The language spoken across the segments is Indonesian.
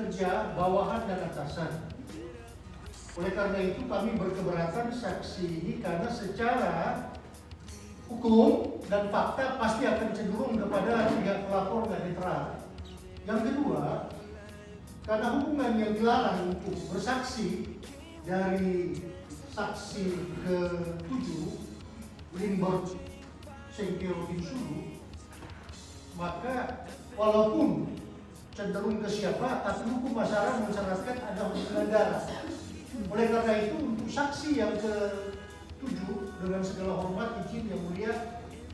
kerja bawahan dan atasan. Oleh karena itu kami berkeberatan saksi ini karena secara hukum dan fakta pasti akan cenderung kepada pihak pelapor dan netral. Yang kedua, karena hubungan yang dilarang untuk bersaksi dari saksi ke-7 Lindbergh Sengkeo Tinsulu, maka walaupun cenderung ke siapa, tapi hukum acara mensyaratkan ada hubungan darah. Oleh karena itu untuk saksi yang ke-7 dengan segala hormat izin yang mulia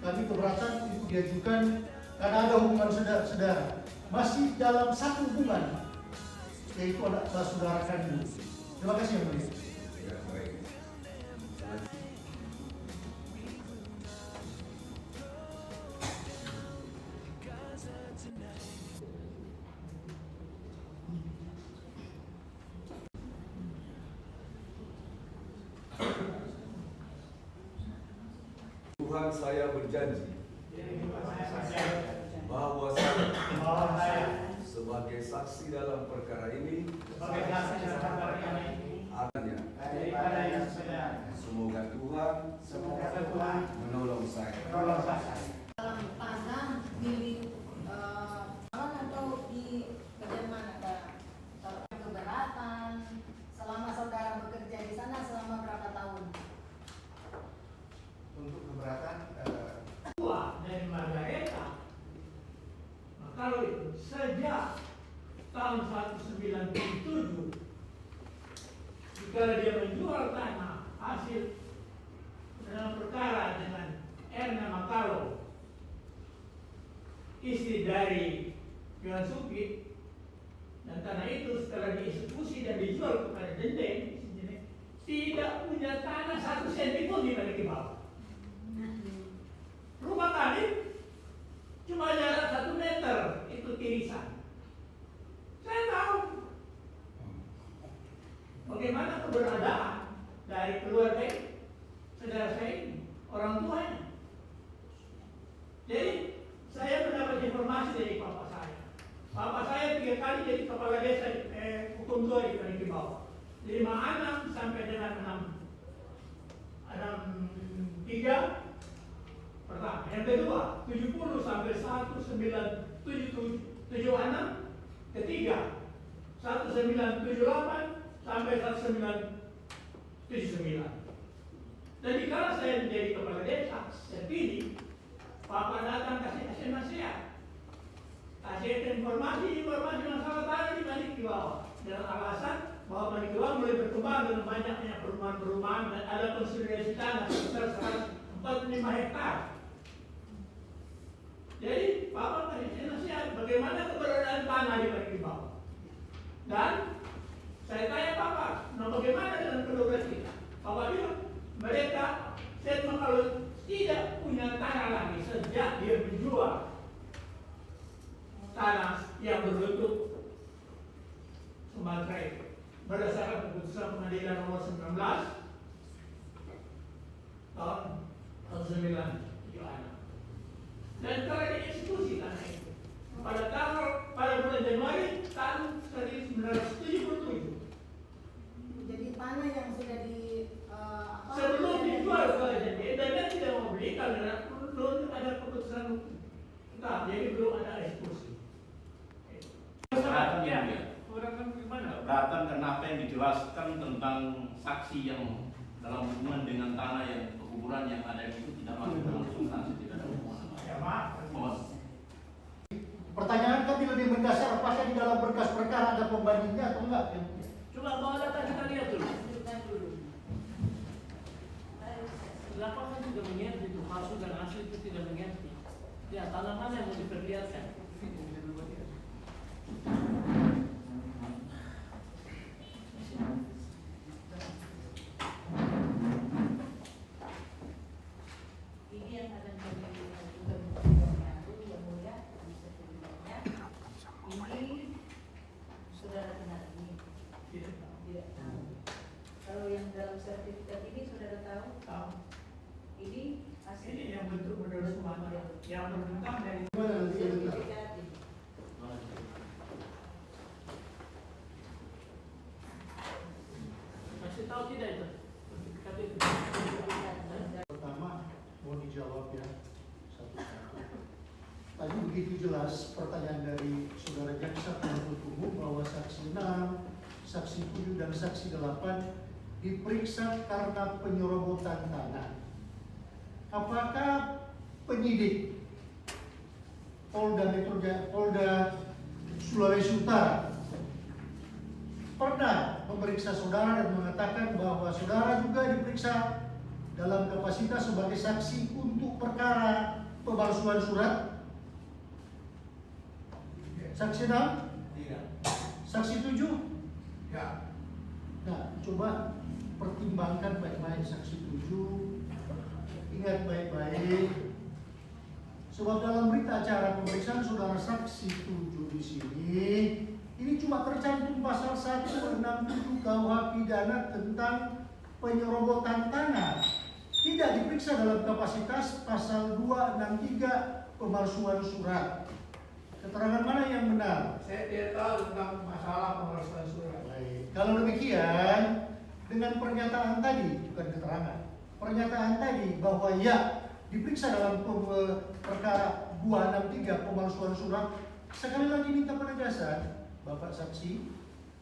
kami keberatan untuk diajukan karena ada hubungan saudara. Masih dalam satu hubungan, yaitu anak saudara kandung. Terima kasih yang mulia. Tuhan, saya berjanji bahwa saya sebagai saksi dalam perkara ini adanya. Semoga Tuhan menolong saya. Dalam tanah milik atau di bagian mana ada keberatan selama saudara bekerja di sana selama berapa tahun? Untuk keberatan dari Margareta. Nah, kalau itu sejak tahun 1997 jika dia menjual tanah hasil dalam perkara dengan Erna Makalo, istri dari Johan Supit, dan tanah itu setelah dieksekusi dan dijual kepada Dendeng, tidak punya tanah 1 senti pun dimiliki bawah. Rumah kami cuma jarak 1 meter itu tirisan. Saya tahu bagaimana keberadaan dari keluarga saudara saya ini, orang tuanya. Jadi saya mendapat informasi dari papa saya. Papa saya 3 kali jadi kepala desa hukum 2 di Kalimantan Bawah. 56 sampai dengan 63 pertama. Yang kedua 70 sampai 1976. Ketiga 1978 sampai 1979. Dan dikala saya menjadi kepala desa, saya pilih, Papa datang kasih nasihat, kasih informasi masalah tanah di Manik Bawah, dengan alasan bahwa Manik Bawah mulai berkembang dengan banyaknya perumahan-perumahan dan ada konsolidasi tanah sebesar 145 hektar. Jadi Papa kasih nasihat bagaimana keberadaan tanah di Manik Bawah. Dan saya tanya Papa, nah bagaimana dengan kedua kita? Papa bilang, mereka statement kalau tidak punya tanah lagi sejak dia menjual tanah yang berbentuk Sumatera berdasarkan keputusan pengadilan nomor 19 tahun 1976. Dan telah dieksekusi tanah itu pada bulan Januari tahun 1977. Jadi tanah yang sudah sebelum dijual saja, dan dia tidak mau beli karena belum ada keputusan hukum. Jadi belum ada eksekusi. Keberatan ya? Keberatan gimana? Keberatan karena apa yang dijelaskan tentang saksi yang dalam hubungan dengan tanah yang pekuburan yang ada itu tidak masuk dalam substansi, tidak ada hubungan. Ya maaf. pertanyaan kami lebih mendasar, apakah di dalam berkas perkara ada pembandingnya atau enggak? Coba bawa data kita lihat dulu. Lapangan juga mengerti itu palsu dan asli itu tidak mengerti. Ya tanah mana yang mau diperlihatkan? ini yang akan kami ajukan yang mulia bisa dilihatnya. Ini saudara kenal ini? Tidak tahu. Kalau yang dalam sertifikat ini saudara tahu? Tahu. Ini hasil Ini yang bentuk menurut Sumatera yang berbentang dari Gimana nanti ya? sertifikat ini. atau tidak itu? Sertifikat itu. Pertama, mau dijawab ya satu-satu. Tadi begitu jelas pertanyaan dari saudara jaksa penuntut umum bahwa saksi 6, saksi 7 dan saksi 8 diperiksa karena penyerobotan tanah. Apakah penyidik Polda Sulawesi Utara pernah memeriksa saudara dan mengatakan bahwa saudara juga diperiksa dalam kapasitas sebagai saksi untuk perkara pemalsuan surat? Saksi 6? Tidak. Saksi 7? Ya. Nah, coba pertimbangkan baik-baik saksi 7. Ingat baik-baik. Sebab dalam berita acara pemeriksaan saudara saksi 7 di sini, ini cuma tercantum pasal 167 KUH pidana tentang penyerobotan tanah. Tidak diperiksa dalam kapasitas pasal 263 pemalsuan surat. Keterangan mana yang benar? Saya tidak tahu tentang masalah pemalsuan surat. Baik. Kalau demikian, dengan pernyataan tadi, bukan keterangan, pernyataan tadi bahwa ya diperiksa dalam perkara 263 pemalsuan surat, sekali lagi minta penegasan, Bapak saksi,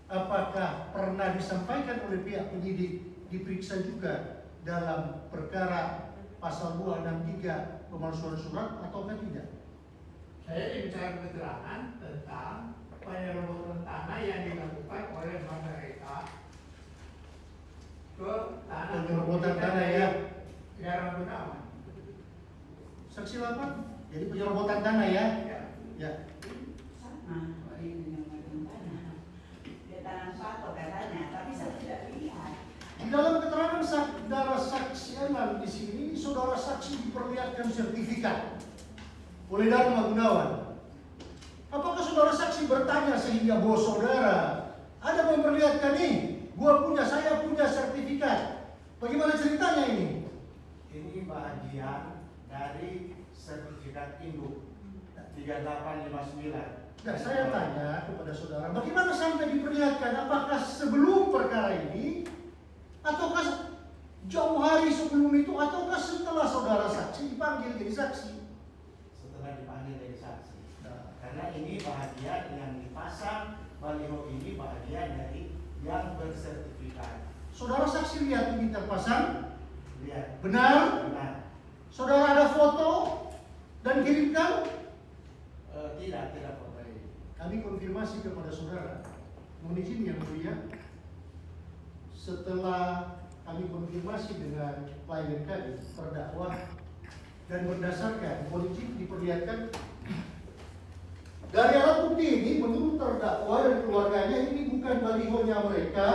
apakah pernah disampaikan oleh pihak penyidik diperiksa juga dalam perkara pasal 263 pemalsuan surat ataukah tidak? Saya diminta keterangan tentang penyerobotan tanah yang dilakukan oleh mereka ke tanah Penyerobotan tanah ya. Daerah Gunawan. Saksi 8, jadi penyerobotan tanah ya? Ya. Ya. Sama, ini dengan tanah. Dia tanah patok katanya, tapi saya tidak lihat. Di dalam keterangan saudara saksi Anand di sini, saudara saksi diperlihatkan sertifikat oleh Dharma Gunawan. Apakah saudara saksi bertanya sehingga bos saudara ada memperlihatkan nih, saya punya sertifikat. Bagaimana ceritanya ini? Ini bagian dari sertifikat induk 3859. Nah, saya tanya kepada saudara, bagaimana sampai diperlihatkan? Apakah sebelum perkara ini, ataukah jauh hari sebelum itu, ataukah setelah saudara saksi dipanggil jadi saksi? Setelah dipanggil dari saksi. Nah, Karena ini bahagian yang dipasang baliho ini bahagian dari yang bersertifikat. saudara saksi lihat ini terpasang, Lihat. benar? Benar. Saudara ada foto dan kirimkan? Tidak foto ini. Kami konfirmasi kepada saudara. Mohon izin yang mulia, setelah kami konfirmasi dengan klien kami, terdakwa, dan berdasarkan mohon izin diperlihatkan dari alat bukti ini, menurut terdakwa dan keluarganya ini bukan balihonya mereka,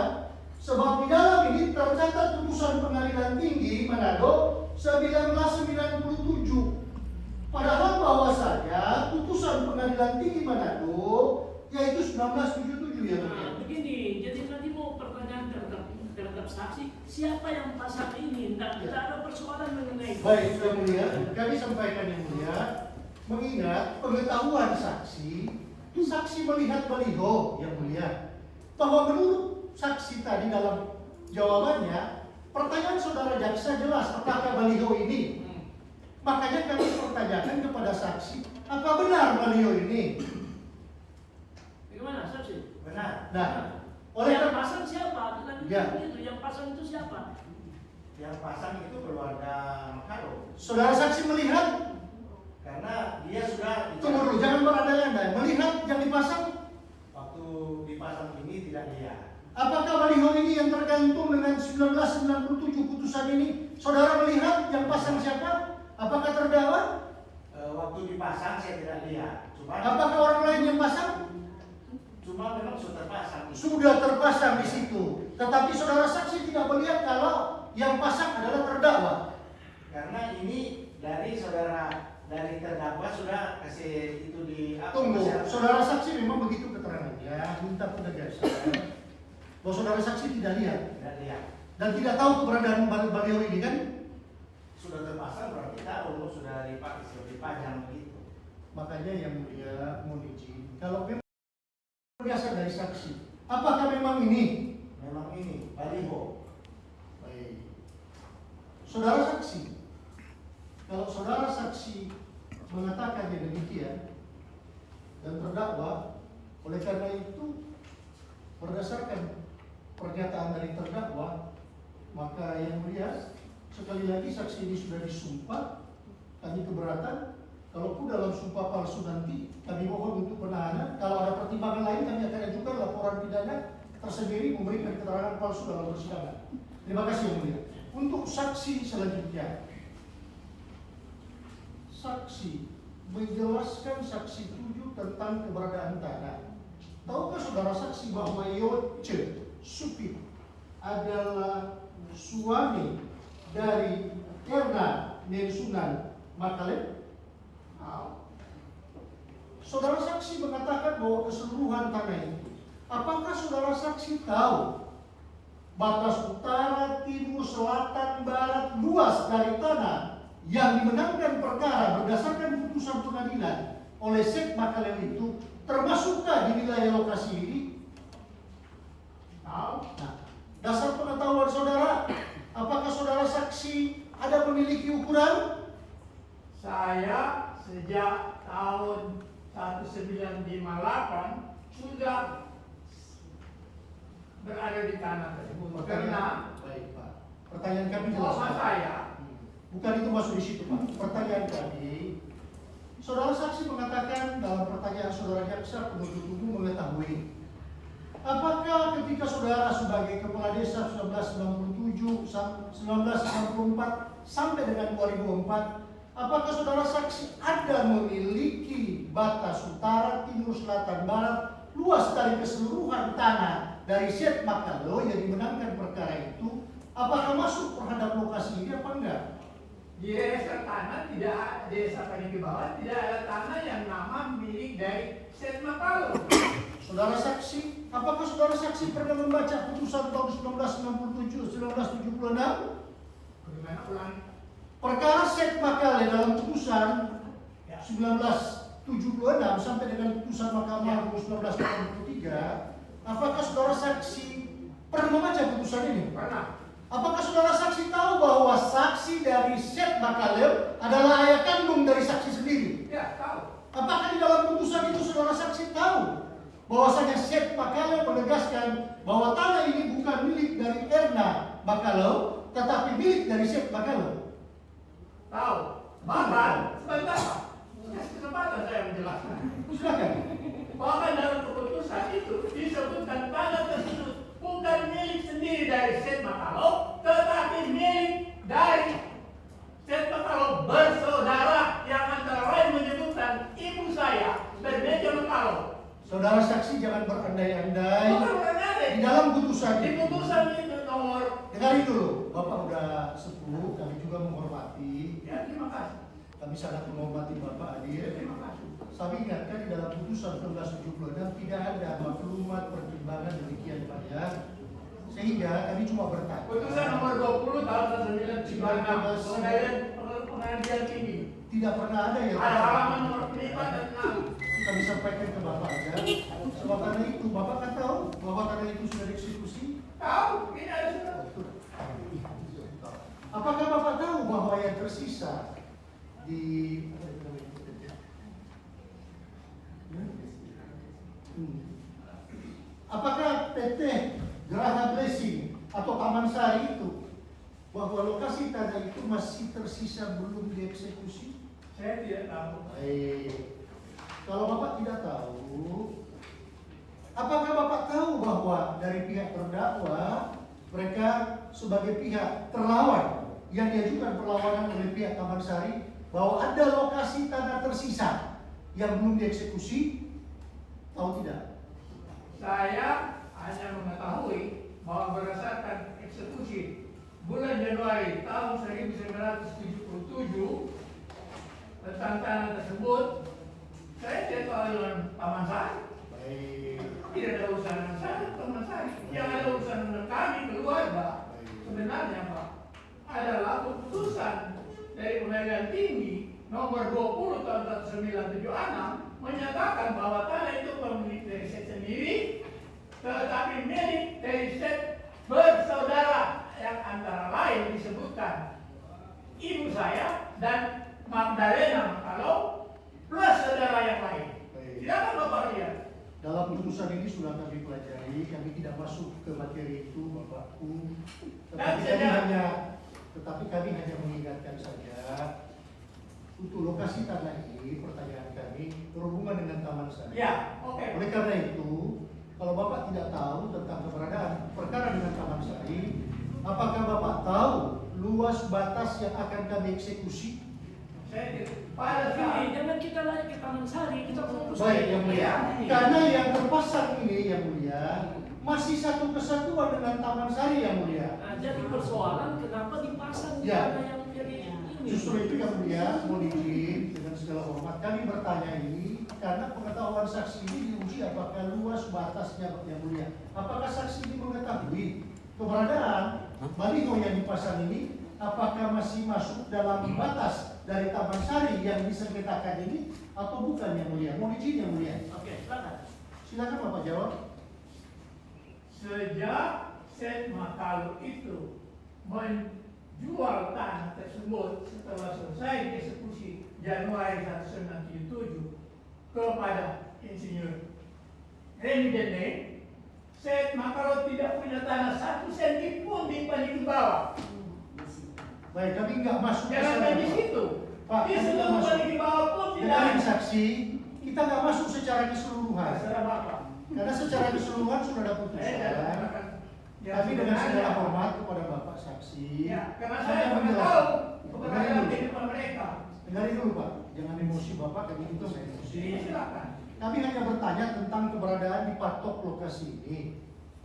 sebab di dalam ini tercatat putusan Pengadilan Tinggi Manado 1997. Padahal bahwasanya putusan Pengadilan Tinggi Manado yaitu 1977 ya. Nah, begini, jadi nanti mau pertanyaan terhadap saksi, siapa yang pasang ini? Tidak ada persoalan mengenai itu. Baik, Yang Mulia, kami sampaikan Yang Mulia, mengingat pengetahuan saksi melihat baliho Yang Mulia, bahwa menurut saksi tadi dalam jawabannya, pertanyaan saudara jaksa jelas apakah baliho ini. Makanya kami pertanyakan kepada saksi, apa benar baliho ini? Bagaimana saksi? Benar. Nah, oleh Yang karena pasang siapa? Nanti Ya. itu yang pasang itu siapa? Yang pasang itu keluarga Makaro. saudara saksi melihat, Karena dia sudah tunggu dulu, jangan berandai-andai, melihat yang dipasang, waktu dipasang ini tidak lihat. apakah baliho ini yang tergantung dengan 1997 putusan ini, saudara melihat yang pasang siapa? Apakah terdakwa? Waktu dipasang saya tidak lihat. Apakah orang lain yang pasang? Cuma memang sudah terpasang. Sudah terpasang di situ. Tetapi saudara saksi tidak melihat kalau yang pasang adalah terdakwa. Karena ini dari terdakwa sudah kasih itu di Tunggu, saudara saksi memang begitu keterangannya, minta penegasan bahwa saudara saksi tidak lihat Tidak lihat. dan tidak tahu keberadaan baliho ini kan? Sudah terpasang berarti tahu sudah dipakai sudah dipajang begitu. Makanya Yang Mulia mohon izin, kalau memang biasa dari saksi, apakah memang ini? Memang ini baliho. saudara saksi, kalau saudara saksi mengatakan yang demikian dan terdakwa, oleh karena itu berdasarkan pernyataan dari terdakwa, maka yang mulia, sekali lagi saksi ini sudah disumpah, kami keberatan. Kalaupun dalam sumpah palsu nanti kami mohon untuk penahanan. Kalau ada pertimbangan lain kami akan ajukan laporan pidana tersendiri memberikan keterangan palsu dalam persidangan. Terima kasih yang mulia. Untuk saksi selanjutnya, saksi menjelaskan saksi 7 tentang keberadaan tanah. Tahukah saudara saksi bahwa Yoce Supit adalah suami dari Erna Nelsunan Makalem? Saudara saksi mengatakan bahwa keseluruhan tanah itu. Apakah saudara saksi tahu batas utara, timur, selatan, barat, luas dari tanah yang dimenangkan perkara berdasarkan putusan pengadilan oleh Sek Makalem itu termasukkah di wilayah lokasi ini? Nah, dasar pengetahuan saudara, apakah saudara saksi ada memiliki ukuran? Saya sejak tahun 1958 sudah berada di tanah tersebut. Karena Baik Pak, pertanyaan kami jelas. bahwa Pak. saya Bukan itu masuk di situ Pak. Pertanyaan kami, saudara saksi mengatakan dalam pertanyaan saudara jaksa penuntut umum mengetahui, apakah ketika saudara sebagai kepala desa 1997, 1994 sampai dengan 2004, apakah saudara saksi ada memiliki batas utara, timur, selatan, barat, luas dari keseluruhan tanah dari Sek Makalo yang dimenangkan perkara itu? Apakah masuk terhadap lokasi ini apa enggak? di desa tanah tidak, desa Paniki Bawah tidak ada tanah yang nama milik dari Sek Makalo. Saudara saksi, apakah saudara saksi pernah membaca putusan tahun 1967-1976? Bagaimana ulang? Perkara Sek Makale dalam putusan 1976 sampai dengan putusan Mahkamah Agung 1983, apakah saudara saksi pernah membaca putusan ini? Pernah. Apakah saudara saksi tahu bahwa saksi dari Sek Makale adalah ayah kandung dari saksi sendiri? Ya, tahu. Apakah di dalam putusan itu saudara saksi tahu bahwasanya Sek Makale menegaskan bahwa tanah ini bukan milik dari Erna Makalo, tetapi milik dari Sek Makalo? Tahu. Bahkan sebentar Pak. Kesempatan saya menjelaskan. Silakan. Bahkan dalam keputusan itu disebutkan tanah tersebut bukan milik sendiri dari Sek Makalo, tetapi milik dari Sek Makalo bersaudara yang antara lain menyebutkan ibu saya Bermeja Makalo. Saudara saksi jangan berandai-andai. Bukan berandai. Di dalam putusan Di putusan itu nomor. dengarin dulu, Bapak udah sepuh, kami juga menghormati. Ya, terima kasih. Kami sangat menghormati Bapak hadir. Terima kasih. Saya ingatkan di dalam putusan 1976 tidak ada maklumat pertimbangan demikian Pak ya. Sehingga kami cuma bertanya. Putusan nomor 20 tahun 1996 pengadilan tinggi. Tidak pernah ada yang Halaman nomor 5 dan 6. kami sampaikan ke Bapak ya. Sebab karena itu Bapak kan tahu bahwa karena itu sudah dieksekusi. Tahu, ini ada surat. Apakah Bapak tahu bahwa yang tersisa di apakah PT Geraha Blessing atau Taman Sari itu bahwa lokasi tanah itu masih tersisa belum dieksekusi? Saya tidak tahu. Baik. Kalau Bapak tidak tahu, apakah Bapak tahu bahwa dari pihak terdakwa mereka sebagai pihak terlawan yang diajukan perlawanan oleh pihak Taman Sari bahwa ada lokasi tanah tersisa yang belum dieksekusi? Tahu tidak? Saya hanya mengetahui bahwa berdasarkan eksekusi bulan Januari tahun 1977 tentang tanah tersebut, saya tidak tahu dengan Taman Sari. Baik. Tidak ada urusan dengan saya, Taman Sari. Yang ada urusan dengan kami keluarga sebenarnya Pak adalah keputusan dari Pengadilan Tinggi nomor 20 tahun 1976 menyatakan bahwa tanah itu bukan milik dari Sek sendiri, tetapi milik dari Sek bersaudara yang antara lain disebutkan Dalam putusan ini sudah kami pelajari, kami tidak masuk ke materi itu, Bapakku. Tetapi kami hanya mengingatkan saja untuk lokasi tanah ini. Pertanyaan kami berhubungan dengan Taman Sari. Ya, oke. Oleh karena itu, kalau Bapak tidak tahu tentang keberadaan perkara dengan Taman Sari, apakah Bapak tahu luas batas yang akan kami eksekusi? Pada Tapi saat jangan kita lari ke Taman Sari, kita fokus Baik, Yang Mulia. Iya. Karena yang terpasang ini, Yang Mulia, masih satu kesatuan dengan Taman Sari, Yang Mulia. Nah, jadi persoalan kenapa dipasang di Ya. tanah yang jadi ini? Justru itu, Yang Mulia, mohon izin dengan segala hormat kami bertanya ini karena pengetahuan saksi ini diuji apakah luas batasnya, Yang Mulia. Apakah saksi ini mengetahui keberadaan baliho yang dipasang ini apakah masih masuk dalam batas dari Taman Sari yang disengketakan ini atau bukan, Yang Mulia? Mohon izin, Yang Mulia. Oke, silakan. Silakan Bapak jawab. sejak Set Makalu itu menjual tanah tersebut setelah selesai eksekusi Januari 1977 kepada Insinyur Remi Dene, Set Makalu tidak punya tanah 1 senti pun di paling bawah. Baik, kami nggak masuk ke Jangan sana, di Pak. situ. Pak, Di kami nggak seluruh masuk. paling bawah pun tidak Dengarin ada. saksi, kita nggak masuk secara keseluruhan. Terserah Bapak. Karena secara keseluruhan sudah ada putusan. Kami dengan segala hormat kepada Bapak saksi. Ya, karena hanya saya pernah menjelaskan. tahu Dengarin keberadaan dulu. kehidupan mereka. Dengarin dulu Pak, jangan emosi Bapak, kami itu emosi. Silakan. Kami hanya bertanya tentang keberadaan di patok lokasi ini.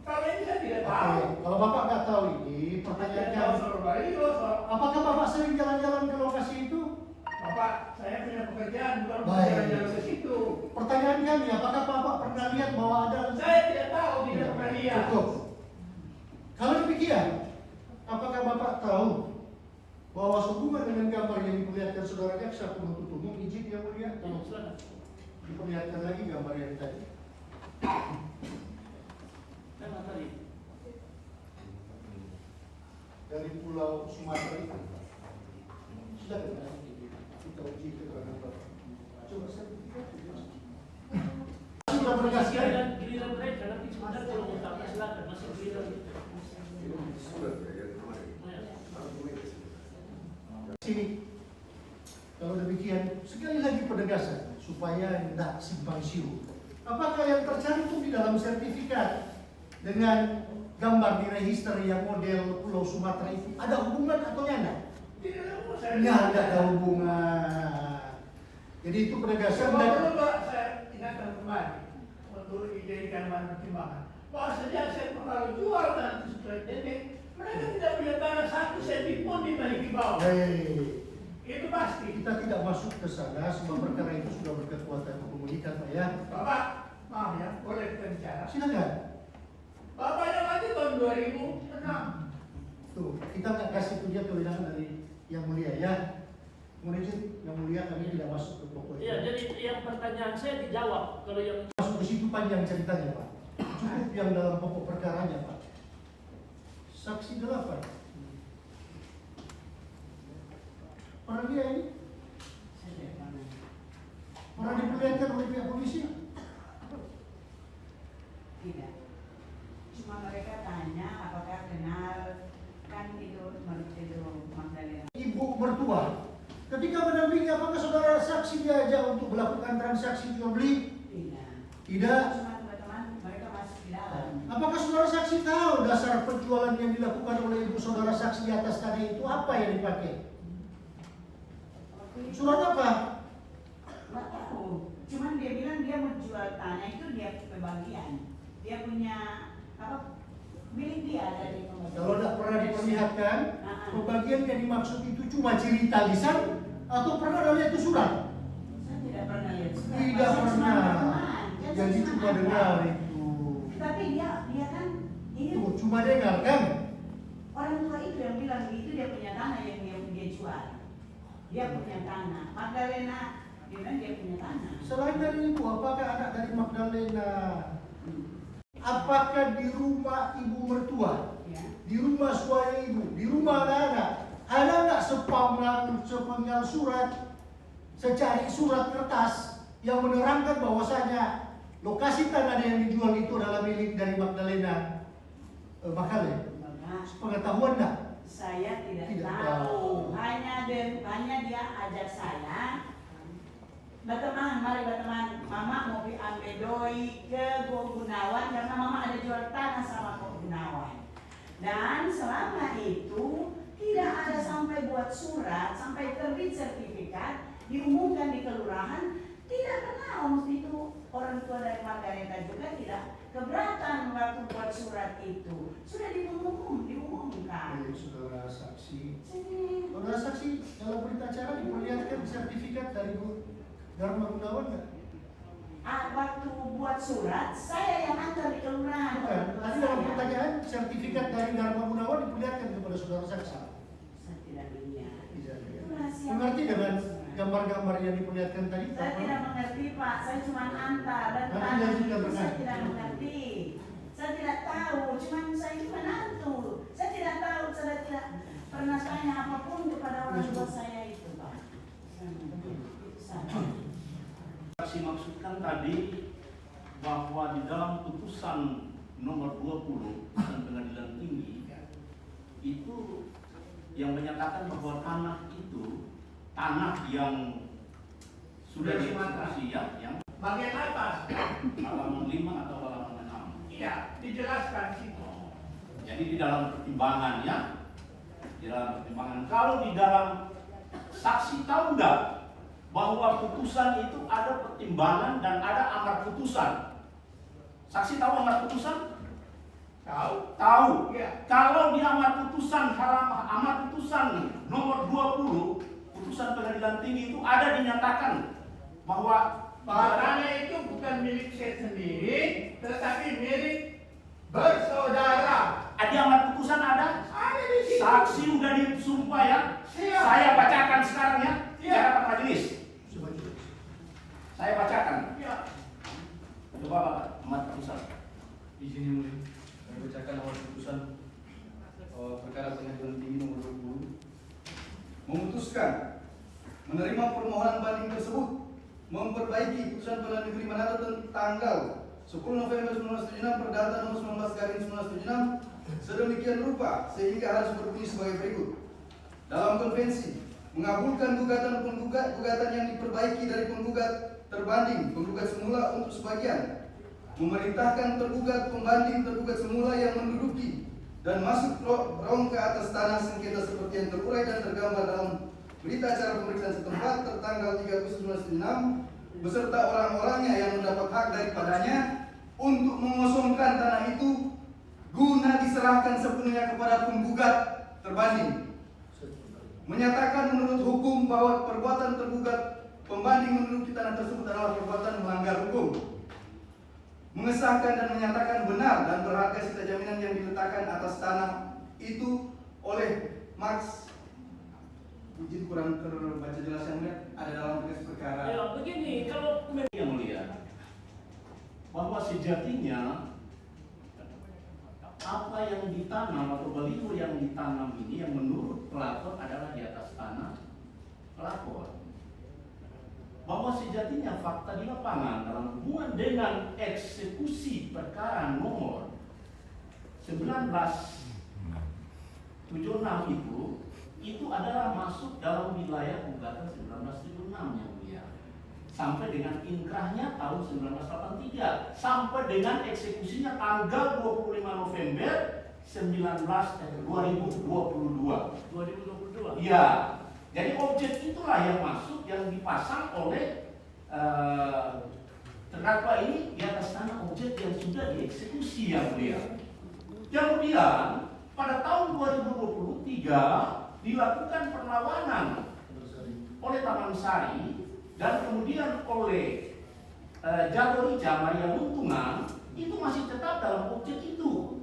Kalau ini saya tidak tahu. Oke, kalau Bapak nggak tahu ini, pertanyaan Saya tahu kami, soal baliho, soal apakah Bapak sering jalan-jalan ke lokasi itu? Bapak, saya punya pekerjaan bukan Baik. jalan-jalan ke situ. Pertanyaan kami, apakah Bapak pernah lihat bahwa ada? Saya tidak tahu, tidak pernah lihat. Cukup. Kalau demikian, apakah Bapak tahu bahwa sehubungan dengan gambar yang diperlihatkan saudara jaksa penuntut umum, izin Yang Mulia, tolong Silakan. diperlihatkan lagi gambar yang tadi. Mana tadi? Dari Pulau Sumatera itu. Silakan kita uji keterangan Bapak. Coba saya sudah berkaskan. Giliran mereka nanti sebentar kalau mau tanya silakan masih giliran. Sini. Kalau demikian, sekali lagi penegasan supaya tidak simpang siur. Apakah yang tercantum di dalam sertifikat dengan gambar di register yang model Pulau Sumatera itu ada hubungan atau tidak? Tidak tahu, saya Tidak ada hubungan. Jadi itu penegasan Coba dan dulu Pak, saya ingatkan kembali untuk dijadikan bahan pertimbangan. Bahwa sejak saya pernah jual tanah sesuai detik, mereka tidak punya tanah 1 senti pun di balik di bawah. Itu pasti. kita tidak masuk ke sana sebab perkara itu sudah berkekuatan hukum mengikat, Pak ya. Bapak, maaf ya, boleh kita bicara. Silakan. Bapaknya mati tahun 2006. Tuh, kita nggak kasih punya kewenangan dari Yang Mulia ya. Mohon izin, Yang Mulia kami tidak masuk ke pokok itu. Iya, jadi yang pertanyaan saya dijawab. Kalau yang Masuk ke situ panjang ceritanya Pak. Cukup yang dalam pokok perkaranya Pak. Saksi 8. Pernah dia ini? Pernah diperlihatkan oleh pihak polisi? Tidak. Cuma mereka tanya apakah kenal, kan itu Magdalena. Ibu mertua. Ketika mendampingi, apakah saudara saksi diajak untuk melakukan transaksi jual beli? Tidak. Tidak. Cuma teman-teman mereka masuk di dalam. Apakah saudara saksi tahu dasar penjualan yang dilakukan oleh ibu saudara saksi di atas tanah itu apa yang dipakai? Waktu itu Surat apa? nggak tahu. Cuman dia bilang dia mau jual tanah itu dia pembagian. Dia punya apa? Milik dia dari pembagian. Kalau tidak pernah diperlihatkan, pembagian yang dimaksud itu cuma cerita lisan atau pernah ada lihat itu surat? Saya tidak pernah lihat. Tidak Saya cuma pernah. berteman. Saya Jadi cuma ada. dengar itu. Tapi dia kan ini Tuh, cuma dengar kan? orang tua itu yang bilang itu dia punya tanah yang dia jual. Dia punya tanah. Magdalena dia bilang dia punya tanah. Selain dari itu, apakah anak dari Magdalena? Apakah di rumah ibu mertua? Ya. Di rumah suami ibu, di rumah anak-anak, ada nggak sepenggal surat, secari surat kertas yang menerangkan bahwasanya lokasi tanah yang dijual itu adalah milik dari Magdalena Makale. Bapak, Pengetahuan enggak? saya tidak Tidak tahu. tahu. Hanya dia ajak saya. Berteman, mari berteman. Mama mau ambil doi ke Go Gunawan karena mama ada jual tanah sama Go Gunawan. Dan selama itu tidak ada sampai buat surat, sampai terbit sertifikat, diumumkan di kelurahan. Tidak pernah itu orang tua dari Margareta juga tidak keberatan waktu buat surat itu. Sudah diumumkan. Saudara saksi. Sini. Saudara saksi dalam berita acara diperlihatkan sertifikat dari Dharma Gunawan enggak? Waktu buat surat, saya yang antar di kelurahan. Bukan. Tadi dalam pertanyaan sertifikat dari Dharma Gunawan diperlihatkan kepada saudara saksi. Saya tidak lihat. Tidak lihat. Itu rahasia. Mengerti dengan gambar-gambar yang diperlihatkan tadi? Saya tidak mengerti Pak, saya cuma antar dan Nanti tadi lanjutkan, itu saya Pak. tidak mengerti. Saya tidak tahu, cuma saya itu menantu. Saya tidak tahu, saya tidak pernah tanya apapun kepada orang tua saya itu Pak. Itu saja. Saksi maksudkan tadi bahwa di dalam putusan nomor 20 putusan pengadilan tinggi itu yang menyatakan bahwa tanah itu tanah yang sudah dieksekusi yang Bagian atas. halaman 5 atau halaman 6. Iya, dijelaskan situ. Jadi di dalam pertimbangannya, kalau di dalam saksi tahu enggak bahwa putusan itu ada pertimbangan dan ada amar putusan. Saksi tahu amar putusan? Tahu? Tahu. Iya. Kalau di amar putusan nomor 20 putusan pengadilan tinggi itu ada dinyatakan bahwa Tanah itu bukan milik saya sendiri, tetapi milik bersaudara. di amar putusan ada. Ada di situ. Saksi udah disumpah ya. Siap. Saya bacakan sekarang ya. Di Siap. hadapan majelis. Coba coba. Saya bacakan. Ya. Coba Bapak, amar putusan. Di sini mulia, kami bacakan awal putusan perkara pengadilan tinggi nomor 20 memutuskan menerima permohonan banding tersebut, memperbaiki putusan Pengadilan Negeri Manado tanggal 10 November 1976 perdata nomor 19/1976 sedemikian rupa sehingga harus berbunyi sebagai berikut. Dalam konvensi mengabulkan gugatan yang diperbaiki dari penggugat terbanding penggugat semula untuk sebagian, memerintahkan tergugat pembanding tergugat semula yang menduduki dan masuk rong ke atas tanah sengketa seperti yang terurai dan tergambar dalam berita acara pemeriksaan setempat tertanggal 3 Agustus 1976 beserta orang-orangnya yang mendapat hak daripadanya untuk mengosongkan tanah itu guna diserahkan sepenuhnya kepada penggugat terbanding. Menyatakan menurut hukum bahwa perbuatan tergugat pembanding menduduki tanah tersebut adalah perbuatan melanggar hukum. Mengesahkan dan menyatakan benar dan berharga sisa jaminan yang diletakkan atas tanah itu oleh Max. Izin kurang terbaca jelas yang mulia, ada dalam berkas perkara. Ya begini, kalau Yang mulia, bahwa sejatinya apa yang ditanam atau baliho yang ditanam ini yang menurut pelapor adalah di atas tanah pelapor. Bahwa sejatinya fakta di lapangan dalam hubungan dengan eksekusi perkara nomor 1976 itu adalah masuk dalam wilayah gugatan 1976 yang mulia, sampai dengan inkrahnya tahun 1983 sampai dengan eksekusinya tanggal 25 November 2022. Iya. Jadi objek itulah yang masuk yang dipasang oleh terdakwa ini di atas tanah objek yang sudah dieksekusi yang mulia. Kemudian pada tahun 2023 dilakukan perlawanan oleh Taman Sari dan kemudian oleh Jago Rica Maria Muntungan itu masih tetap dalam objek itu.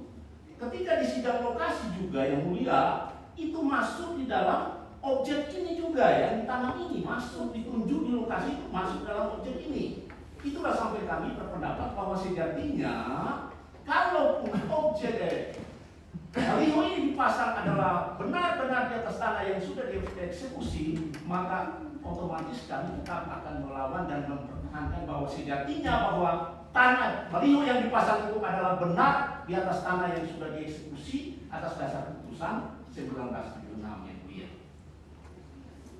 Ketika di sidang lokasi juga yang mulia itu masuk di dalam objek ini juga yang ditanam ini masuk ditunjuk di lokasi itu masuk dalam objek ini. Itulah sampai kami berpendapat bahwa sejatinya kalaupun objek baliho ini dipasang adalah benar-benar di atas tanah yang sudah dieksekusi, maka otomatis kami tetap akan melawan dan mempertahankan bahwa sejatinya bahwa tanah baliho yang dipasang itu adalah benar di atas tanah yang sudah dieksekusi atas dasar keputusan 1976 yang mulia.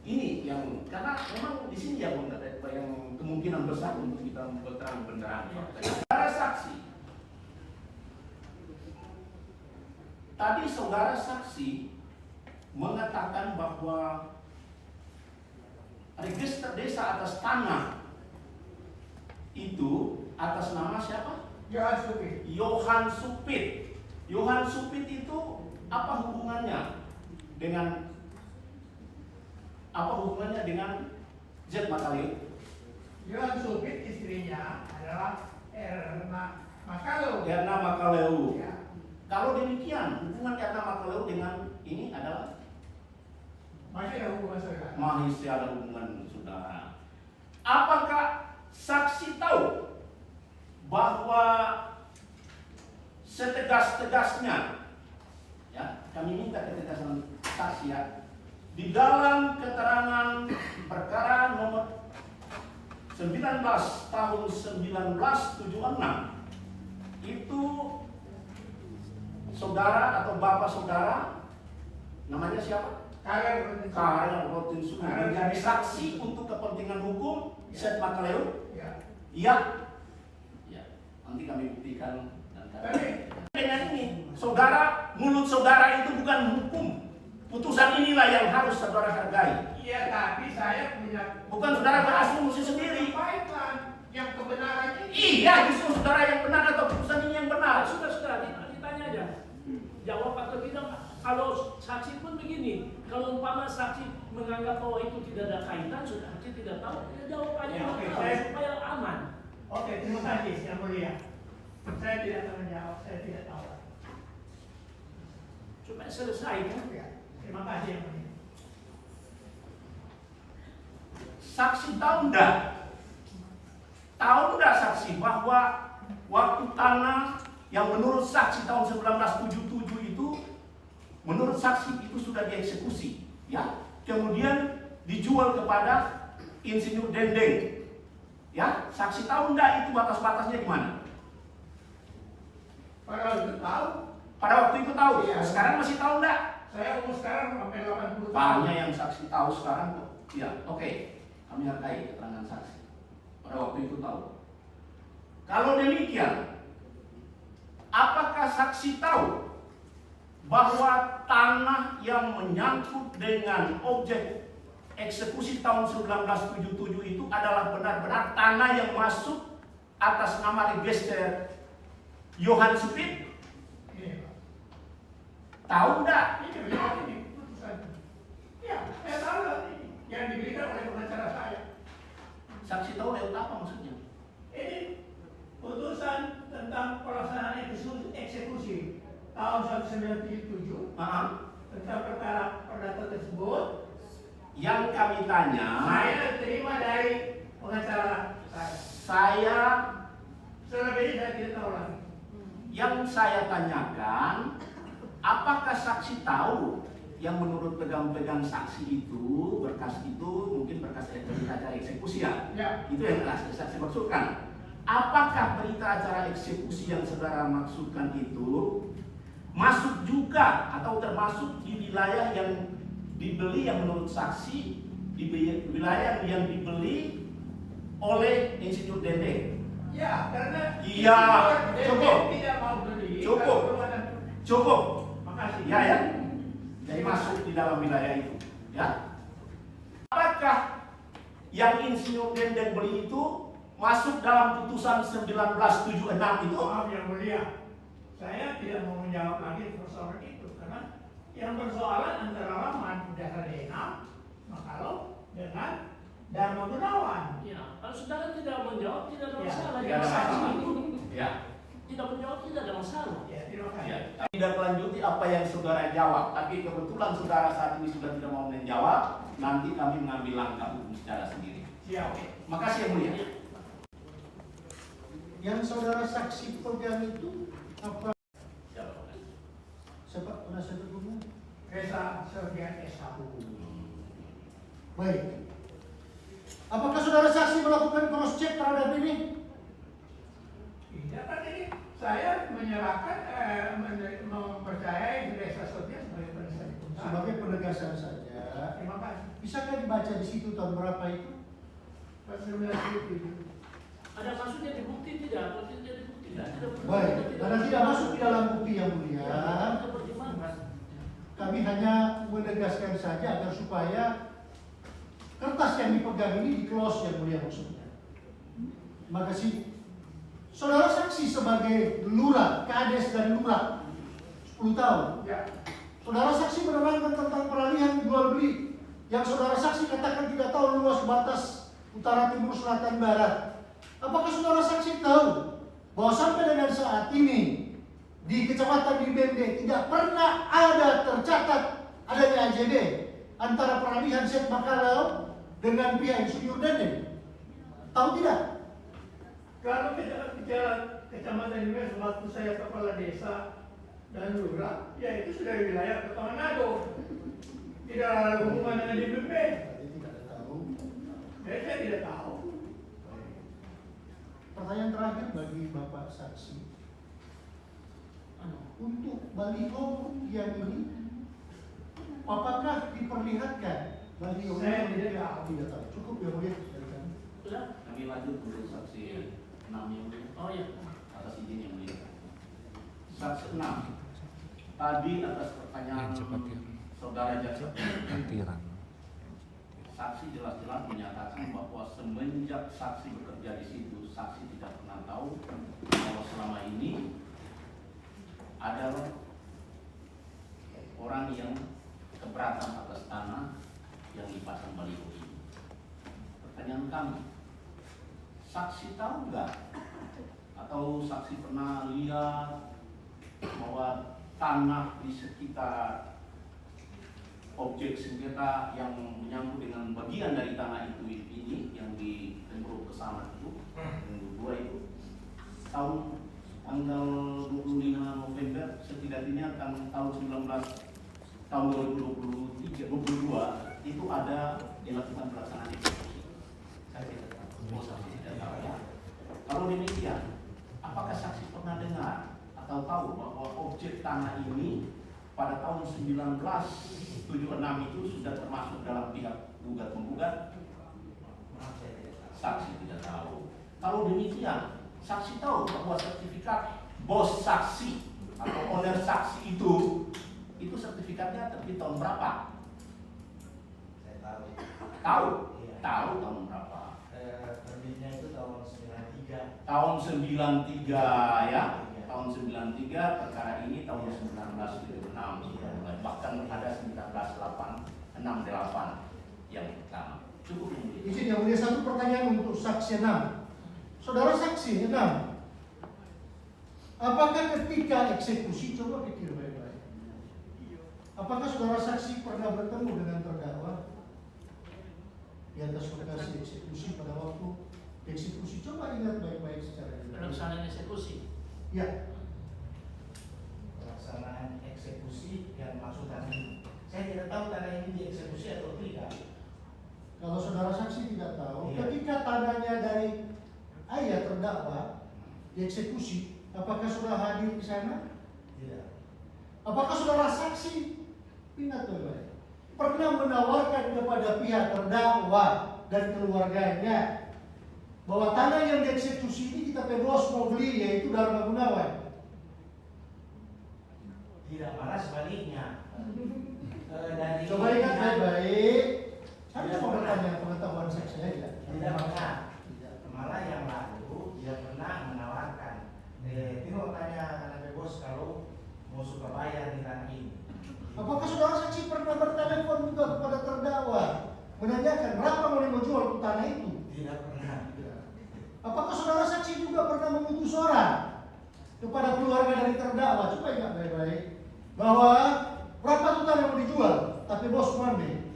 Ini yang karena memang di sini yang kemungkinan besar untuk kita berterang-benderang. Saudara saksi, tadi saudara saksi mengatakan bahwa register desa atas tanah itu atas nama siapa? Johan Supit. Johan Supit. Johan Supit itu apa hubungannya dengan Z Makaleo? Johan Supit istrinya adalah Erna Makaleo. Erna Makaleo. Ya. Kalau demikian, hubungan Erna Makaleo dengan ini adalah Masih ada hubungan saudara. masih ada hubungan saudara. Apakah saksi tahu bahwa setegas-tegasnya, ya, kami minta ketegasan saksi ya, di dalam keterangan perkara nomor 19 tahun 1976 itu saudara atau bapak saudara namanya siapa? Karen Rotin Sungguh menjadi saksi untuk kepentingan hukum Z Makaleo. Ya. Iya. Ya, nanti kami buktikan dan dengan ini, saudara, mulut saudara itu bukan hukum. Putusan inilah yang harus saudara hargai. Iya, tapi saya punya Bukan saudara berasumsi sendiri. sampaikan yang kebenaran ini. Iya, justru saudara yang benar atau putusan ini yang benar. Sudah, ditanya aja. Jawab atau tidak. Kalau saksi pun begini, kalau umpama saksi menganggap bahwa itu tidak ada kaitan, sudah saksi tidak tahu, ya jawab aja Ya, oke, tahu, saya- supaya aman. Oke, terima kasih Yang Mulia. Saya tidak akan menjawab, saya tidak tahu. Supaya selesai kan? Ya, terima kasih Yang Mulia. Saksi tahu enggak? Tahu enggak saksi bahwa waktu tanah yang menurut saksi tahun 1977 itu, menurut saksi itu sudah dieksekusi, ya. Kemudian dijual kepada Insinyur Dendeng, ya. Saksi tahu enggak itu batas-batasnya di mana? Padahal itu tahu, Pada waktu itu tahu. Iya. Sekarang masih tahu enggak? saya umur sekarang sampai 80 tahun. Banyak yang saksi tahu sekarang kok. Ya, oke. Kami hargai keterangan saksi. Pada waktu itu tahu. Kalau demikian, apakah saksi tahu bahwa tanah yang menyangkut dengan objek eksekusi tahun 1977 itu adalah benar-benar tanah yang masuk atas nama register Johan Supit? Ini, Pak. Tahu enggak? Ini beliau ini putusan. Ya, saya tahu ini yang diberikan oleh pengacara saya. Saksi tahu lewat apa maksudnya? Ini putusan tentang pelaksanaan eksekusi tahun 1977 tentang perkara perdata tersebut. Yang kami tanya, Saya terima dari pengacara saya. saya Selebihnya saya tidak tahu lagi. yang saya tanyakan, apakah saksi tahu yang menurut pegang-pegang saksi itu, berkas itu, mungkin berkas acara eksekusi ya? Ya. Itu yang saksi maksudkan. Apakah berita acara eksekusi yang saudara maksudkan itu masuk juga atau termasuk di wilayah yang dibeli yang menurut saksi, di wilayah yang dibeli oleh Insinyur Dendeng? Ya, karena Iya, cukup. tidak mau beli. Cukup. kalau perlu ada- Cukup. Makasih. Ya, ya. Jadi masuk di dalam wilayah itu, ya. Apakah yang Insinyur Dendeng beli itu masuk dalam putusan 1976 itu? Maaf Yang Mulia, saya tidak mau menjawab lagi persoalan itu karena yang persoalan antara Rahman Dasar Dena Makaleo dengan Dharma Gunawan. Ya, kalau saudara tidak menjawab tidak ada Ya, masalah. tidak ada Saksi masalah. itu Ya. tidak menjawab tidak ada masalah. Ya, terima kasih. Ya. Tidak melanjuti apa yang saudara jawab, tapi kebetulan saudara saat ini sudah tidak mau menjawab, nanti kami mengambil langkah hukum secara sendiri. Siap. Makasih yang mulia. Yang saudara saksi pegang itu apa? Siapa? Siapa penasihat hukumnya? Reza Sergian SH. Baik. Apakah saudara saksi melakukan cross check terhadap ini? saya menyerahkan mempercayai desa sosial sebagai penasihat hukum. Sebagai penegasan saja, Terima kasih. bisakah dibaca di situ tahun berapa itu? Pak Sirmiyati. Ada maksudnya dibukti tidak? Kalau tidak dibukti tidak. Baik, karena tidak masuk di dalam bukti yang mulia, Kita pertimbangkan. kami hanya menegaskan saja agar supaya kertas yang dipegang ini di close yang mulia maksudnya. Terima kasih. Saudara saksi sebagai lurah, kades dari lurah 10 tahun. Ya. Saudara saksi menerangkan tentang peralihan jual beli yang saudara saksi katakan tidak tahu luas batas utara, timur, selatan, barat. Apakah saudara saksi tahu bahwa sampai dengan saat ini di Kecamatan Dibende tidak pernah ada tercatat adanya AJB antara peralihan Set Bakalau dengan pihak Insinyur Denden? Tahu tidak? Kalau kita bicara Kecamatan ini waktu saya kepala desa dan lurah, ya itu sudah wilayah Kota Manado. Tidak ada hubungan dengan DPP. Berarti tidak ada tahu. Saya tidak tahu. Pertanyaan terakhir bagi Bapak saksi. Untuk baliho yang ini, apakah diperlihatkan baliho Saya ini? tidak tahu. Tidak tahu. Cukup ya mulia dari kami. Sudah? Kami lanjut untuk saksi 6 yang mulia. Oh iya. Atas izin yang mulia. Saksi 6. Tadi atas pertanyaan saudara jaksa, saksi jelas-jelas menyatakan bahwa semenjak saksi bekerja di situ, saksi tidak pernah tahu bahwa selama ini ada orang yang keberatan atas tanah yang dipasang baliho ini. Pertanyaan kami, saksi tahu nggak? Atau saksi pernah lihat bahwa tanah di sekitar objek sengketa yang menyangkut dengan bagian dari tanah itu ini yang di Temuruk ke sana itu, yang dua itu, tahun tanggal 25 November setidaknya tahun 2022 itu ada dilakukan pelaksanaan eksekusi. Saya tidak tahu. Saksi tidak tahu ya. Kalau demikian, apakah saksi pernah dengar atau tahu bahwa objek tanah ini pada tahun 1976 itu sudah termasuk dalam pihak gugat menggugat? Saksi tidak tahu. Kalau demikian, saksi tahu bahwa sertifikat bos saksi atau owner saksi itu sertifikatnya terbit tahun berapa? Saya tahu. Tahu? Iya. Tahu tahun berapa? Terbitnya itu tahun 93. Tahun 93 ya. Tahun 93, perkara ini tahun 1976 sudah mulai, bahkan ada 1968 yang pertama. Cukup ini. Izin yang mulia, satu pertanyaan untuk saksi 6. Saudara saksi 6. Apakah ketika eksekusi, coba pikir baik-baik. Apakah saudara saksi pernah bertemu dengan terdakwa di atas lokasi eksekusi pada waktu eksekusi? Coba ingat baik-baik secara jelas. Pelaksanaan eksekusi. Ya, Pelaksanaan eksekusi yang maksudnya saya tidak tahu tanah ini dieksekusi atau tidak. kalau saudara saksi tidak tahu, Iya. ketika tanahnya dari ayah terdakwa dieksekusi, apakah saudara hadir di sana? Tidak. Apakah saudara saksi, ingat baik-baik, pernah menawarkan kepada pihak terdakwa dan keluarganya bahwa tanah yang dieksekusi ini kita bos mau beli, yaitu Dharma Gunawan? Tidak, malah sebaliknya. Dari Coba ingat baik-baik. Saya Tidak cuma pernah. bertanya pengetahuan saksi aja. Tidak pernah. Malah yang lalu dia pernah menawarkan. Tino tanya anak bos kalau mau suka bayar di tanah ini. Apakah saudara saksi pernah bertelepon juga kepada terdakwa menanyakan berapa mau jual untuk tanah itu? Tidak pernah. Apakah saudara saksi juga pernah mengutus orang kepada keluarga dari terdakwa? Coba ingat baik-baik bahwa berapa tuh tanah yang mau dijual, tapi bos mau ambil.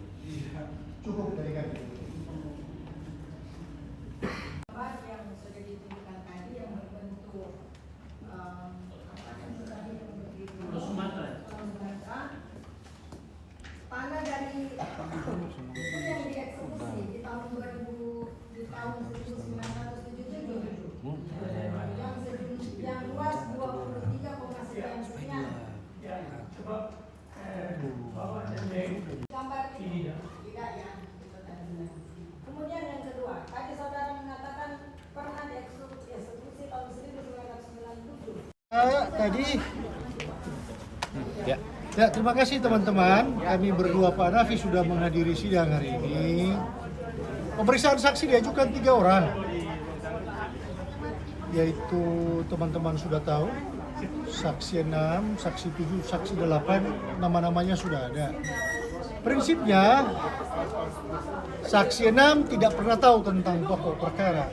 Cukup dari kami. Tempat yang sudah ditentukan tadi yang berbentuk Pulau Sumatera. tanah dari itu yang dieksekusi di tahun 1977 yang luas 2 Tadi ya, terima kasih teman-teman. Kami berdua Pak Nafi sudah menghadiri sidang hari ini. Pemeriksaan saksi diajukan 3 orang, yaitu teman-teman sudah tahu, saksi 6, saksi 7, saksi 8, nama-namanya sudah ada. Prinsipnya, saksi 6 tidak pernah tahu tentang pokok perkara.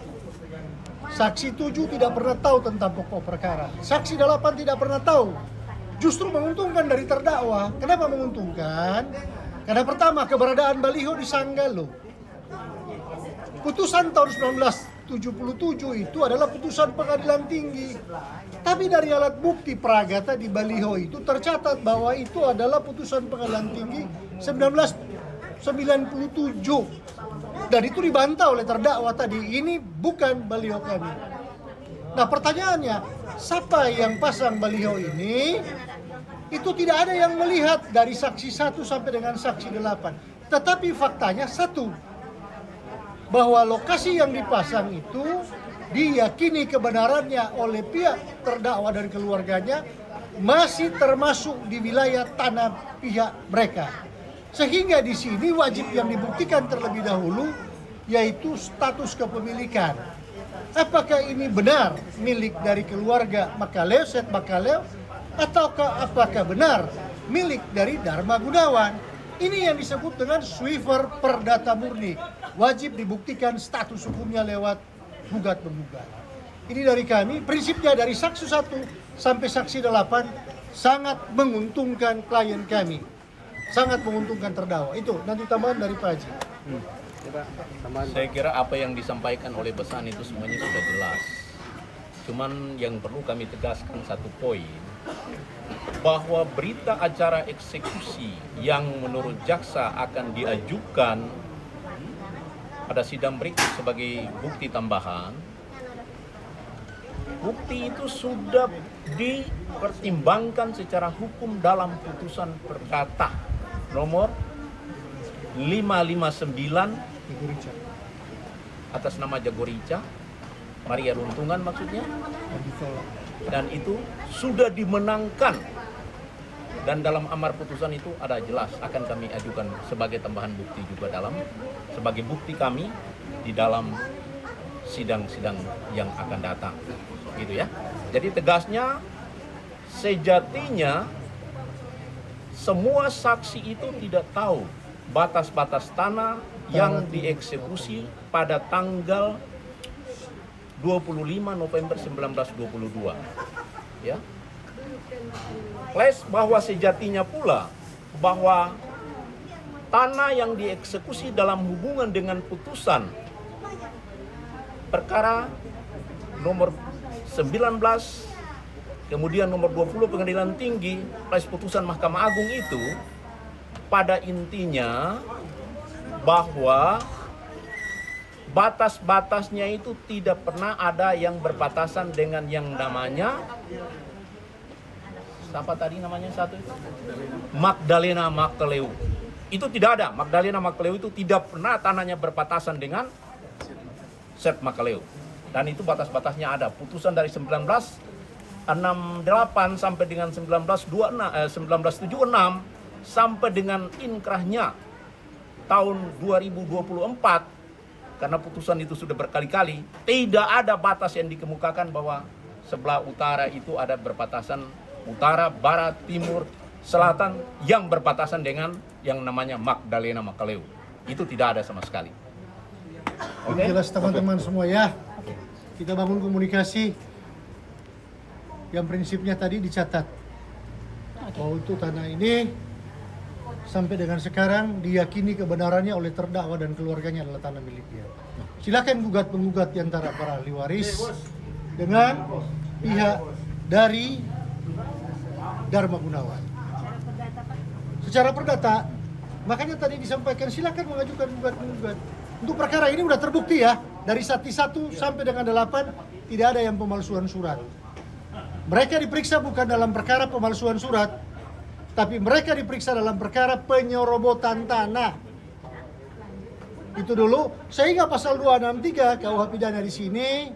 Saksi 7 tidak pernah tahu tentang pokok perkara. Saksi 8 tidak pernah tahu. Justru menguntungkan dari terdakwa. Kenapa menguntungkan? Karena pertama, keberadaan baliho disanggah loh. Putusan tahun 1977 itu adalah putusan pengadilan tinggi. Tapi dari alat bukti Pragata di baliho itu tercatat bahwa itu adalah putusan pengadilan tinggi 1997. Dan itu dibantah oleh terdakwa tadi, ini bukan baliho kami. Nah pertanyaannya, siapa yang pasang baliho ini? Itu tidak ada yang melihat dari saksi 1 sampai dengan saksi 8. Tetapi faktanya satu, bahwa lokasi yang dipasang itu diyakini kebenarannya oleh pihak terdakwa dan keluarganya masih termasuk di wilayah tanah pihak mereka. Sehingga di sini wajib yang dibuktikan terlebih dahulu yaitu status kepemilikan. Apakah ini benar milik dari keluarga Makaleo, Seth Makaleo, ataukah apakah benar milik dari Dharma Gunawan? Ini yang disebut dengan swiper perdata murni. Wajib dibuktikan status hukumnya lewat gugat menggugat. Ini dari kami, prinsipnya dari saksi 1 sampai saksi 8 sangat menguntungkan klien kami. Sangat menguntungkan terdakwa. Itu nanti tambahan dari Pak Haji. Saya kira apa yang disampaikan oleh Besan itu semuanya sudah jelas. Cuman yang perlu kami tegaskan satu poin, bahwa berita acara eksekusi yang menurut jaksa akan diajukan pada sidang berikut sebagai bukti tambahan, bukti itu sudah dipertimbangkan secara hukum dalam putusan perdata nomor 559 atas nama Jagorica, Maria Runtungan maksudnya, dan itu sudah dimenangkan, dan dalam amar putusan itu ada jelas akan kami ajukan sebagai tambahan bukti juga sebagai bukti kami di dalam sidang-sidang yang akan datang, gitu ya. Jadi tegasnya, sejatinya semua saksi itu tidak tahu batas-batas tanah yang dieksekusi pada tanggal 25 November 1922. Ya. Plus bahwa sejatinya pula bahwa tanah yang dieksekusi dalam hubungan dengan putusan perkara nomor 19 kemudian nomor 20 Pengadilan Tinggi plus putusan Mahkamah Agung itu pada intinya bahwa batas-batasnya itu tidak pernah ada yang berbatasan dengan yang namanya siapa tadi namanya satu itu? Magdalena Makaleu. Itu tidak ada. Magdalena Makaleu itu tidak pernah tanahnya berbatasan dengan Seth Makaleu. Dan itu batas-batasnya ada. Putusan dari 1968 sampai dengan 1976 sampai dengan inkrahnya tahun 2024, karena putusan itu sudah berkali-kali, tidak ada batas yang dikemukakan bahwa sebelah utara itu ada berbatasan utara, barat, timur, selatan yang berbatasan dengan yang namanya Magdalena Makaleu. Itu tidak ada sama sekali. Oke. Jelas teman-teman semua ya. Kita bangun komunikasi. Yang prinsipnya tadi dicatat. Bahwa itu tanah ini sampai dengan sekarang diyakini kebenarannya oleh terdakwa dan keluarganya adalah tanah milik dia. Silakan gugat-menggugat di antara para ahli waris dengan pihak dari Dharma Gunawan. Secara perdata, makanya tadi disampaikan silakan mengajukan gugat-menggugat. Untuk perkara ini sudah terbukti ya, dari saksi 1 sampai dengan 8 tidak ada yang pemalsuan surat. Mereka diperiksa bukan dalam perkara pemalsuan surat, tapi mereka diperiksa dalam perkara penyorobotan tanah. Itu dulu, sehingga pasal 263 KUH pidana di sini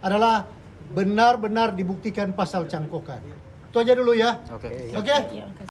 adalah benar-benar dibuktikan pasal cangkokan. Itu aja dulu ya. Oke. Oke?